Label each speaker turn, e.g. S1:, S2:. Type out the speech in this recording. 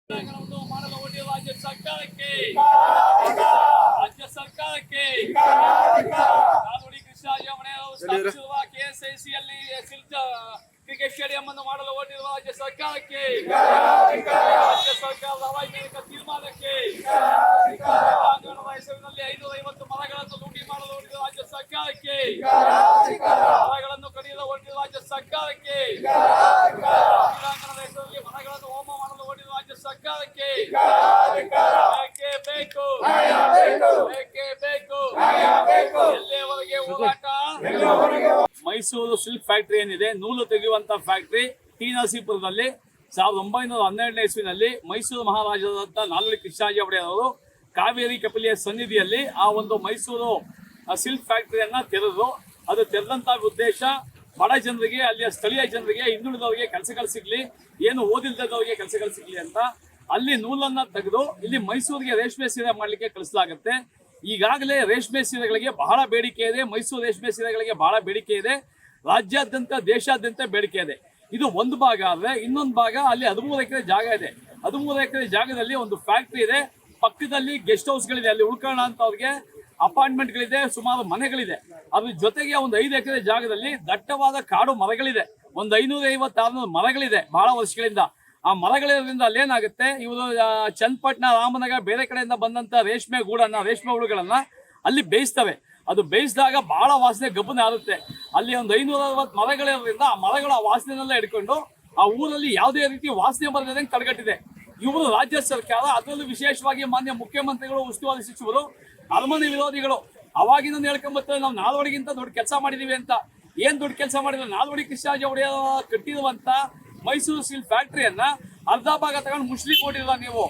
S1: ಮಾಡಲು ಹೊಡೆಯುವ ರಾಜ್ಯ ಸರ್ಕಾರಕ್ಕೆ ನಾಲ್ವಡಿ ಕೃಷ್ಣರಾಜ ಸ್ಥಾಪಿಸಿರುವ ಕೆಎಸ್ಐಸಿಯಲ್ಲಿ ಕ್ರಿಕೆಟ್ ಸ್ಟೇಡಿಯಂ ಅನ್ನು ಮಾಡಲು ಹೊರಟಿರುವ ರಾಜ್ಯ ಸರ್ಕಾರಕ್ಕೆ ರಾಜ್ಯ ಸರ್ಕಾರದ ಅವೈಜ್ಞಾನಿಕ ತೀರ್ಮಾನಕ್ಕೆ ಹೆಸರಿನಲ್ಲಿ 550 ಮರಗಳನ್ನು ಲೂಟಿ ಮಾಡಲು ಹೊರಟಿರುವ ರಾಜ್ಯ ಸರ್ಕಾರಕ್ಕೆ ಮರಗಳನ್ನು ಕಡಿಯಲು ಹೊರಟಿರುವ ರಾಜ್ಯ ಸರ್ಕಾರಕ್ಕೆ ಹೆಸರಲ್ಲಿ ಮರಗಳನ್ನು ಹೋಮ ಮಾಡಲು ಹೊರಟಿರುವ ರಾಜ್ಯ ಸರ್ಕಾರಕ್ಕೆ ಬೇಕು ಎಲ್ಲಿಯವರೆಗೆ ಹೋರಾಟ? ಮೈಸೂರು ಸಿಲ್ಕ್ ಫ್ಯಾಕ್ಟರಿ ಏನಿದೆ, ನೂಲು ತೆಗೆಯುವಂತ ಫ್ಯಾಕ್ಟರಿ ಟಿ ನರಸೀಪುರದಲ್ಲಿ 1912ನೇ ಇಸ್ವಿನಲ್ಲಿ ಮೈಸೂರು ಮಹಾರಾಜರಾದಂಥ ನಾಲ್ವಡಿ ಕೃಷ್ಣರಾಜ ಒಡೆಯರ್ ಅವರು ಕಾವೇರಿ ಕಪಿಲೆಯ ಸನ್ನಿಧಿಯಲ್ಲಿ ಆ ಒಂದು ಮೈಸೂರು ಸಿಲ್ಕ್ ಫ್ಯಾಕ್ಟರಿಯನ್ನ ತೆರೆದು, ಅದು ತೆರೆದಂತ ಉದ್ದೇಶ ಬಡ ಜನರಿಗೆ, ಅಲ್ಲಿಯ ಸ್ಥಳೀಯ ಜನರಿಗೆ, ಹಿಂದುಳಿದವರಿಗೆ ಕೆಲಸಗಳು ಸಿಗ್ಲಿ, ಏನು ಓದಿಲ್ದವರಿಗೆ ಕೆಲಸಗಳು ಸಿಗ್ಲಿ ಅಂತ ಅಲ್ಲಿ ನೂಲನ್ನ ತೆಗೆದು ಇಲ್ಲಿ ಮೈಸೂರಿಗೆ ರೇಷ್ಮೆ ಸೀರೆ ಮಾಡಲಿಕ್ಕೆ ಕಳಿಸಲಾಗುತ್ತೆ. ಈಗಾಗಲೇ ರೇಷ್ಮೆ ಸೀರೆಗಳಿಗೆ ಬಹಳ ಬೇಡಿಕೆ ಇದೆ, ಮೈಸೂರು ರೇಷ್ಮೆ ಸೀರೆಗಳಿಗೆ ಬಹಳ ಬೇಡಿಕೆ ಇದೆ, ರಾಜ್ಯಾದ್ಯಂತ ದೇಶಾದ್ಯಂತ ಬೇಡಿಕೆ ಇದೆ. ಇದು ಒಂದು ಭಾಗ ಆದರೆ ಇನ್ನೊಂದು ಭಾಗ ಅಲ್ಲಿ 13 ಎಕರೆ ಜಾಗ ಇದೆ. 13 ಎಕರೆ ಜಾಗದಲ್ಲಿ ಒಂದು ಫ್ಯಾಕ್ಟರಿ ಇದೆ, ಪಕ್ಕದಲ್ಲಿ ಗೆಸ್ಟ್ ಹೌಸ್ಗಳಿದೆ, ಅಲ್ಲಿ ಉಳ್ಕೊಳ್ಳೋಣ ಅಂತ ಅವ್ರಿಗೆ ಅಪಾರ್ಟ್ಮೆಂಟ್ಗಳಿದೆ, ಸುಮಾರು ಮನೆಗಳಿದೆ. ಅದ್ರ ಜೊತೆಗೆ ಒಂದು 5 ಎಕರೆ ಜಾಗದಲ್ಲಿ ದಟ್ಟವಾದ ಕಾಡು ಮರಗಳಿದೆ, ಒಂದು 550-600 ಮರಗಳಿದೆ ಬಹಳ ವರ್ಷಗಳಿಂದ. ಆ ಮರಗಳಿರೋದ್ರಿಂದ ಅಲ್ಲೇನಾಗುತ್ತೆ, ಇವರು ಚನ್ನಪಟ್ಟಣ, ರಾಮನಗರ, ಬೇರೆ ಕಡೆಯಿಂದ ಬಂದಂತ ರೇಷ್ಮೆ ಹುಳುಗಳನ್ನ ಅಲ್ಲಿ ಬೇಯಿಸ್ತವೆ. ಅದು ಬೇಯಿಸಿದಾಗ ಬಹಳ ವಾಸನೆ ಗಬ್ಬನ ಆರುತ್ತೆ. ಅಲ್ಲಿ ಒಂದು 560 ಮರಗಳಿರೋದ್ರಿಂದ ಆ ಮರಗಳ ವಾಸನೆಯನ್ನೆಲ್ಲ ಹಿಡ್ಕೊಂಡು ಆ ಊರಲ್ಲಿ ಯಾವುದೇ ರೀತಿ ವಾಸನೆ ಬರದಂಗೆ ತಡೆಗಟ್ಟಿದೆ. ಇವರು ರಾಜ್ಯ ಸರ್ಕಾರ, ಅದರಲ್ಲೂ ವಿಶೇಷವಾಗಿ ಮಾನ್ಯ ಮುಖ್ಯಮಂತ್ರಿಗಳು, ಉಸ್ತುವಾರಿ ಸಚಿವರು, ಅರಮನೆ ವಿರೋಧಿಗಳು ಅವಾಗಿಂದ ಹೇಳ್ಕೊಂಬರ್ತಾರೆ ನಾವು ನಾಲ್ವಡಿಗಿಂತ ದೊಡ್ಡ ಕೆಲಸ ಮಾಡಿದೀವಿ ಅಂತ. ಏನ್ ದೊಡ್ಡ ಕೆಲಸ ಮಾಡಿದ್ರೆ? ನಾಲ್ವಡಿ ಕೃಷ್ಣರಾಜ ಒಡೆಯರ್ ಕಟ್ಟಿರುವಂತ ಮೈಸೂರು ಸಿಲ್ಕ್ ಫ್ಯಾಕ್ಟರಿಯನ್ನ ಅರ್ಧ ಭಾಗ ತಗೊಂಡು ಮುಸ್ಲಿಂ ಕೊಟ್ಟಿಲ್ಲ ನೀವು.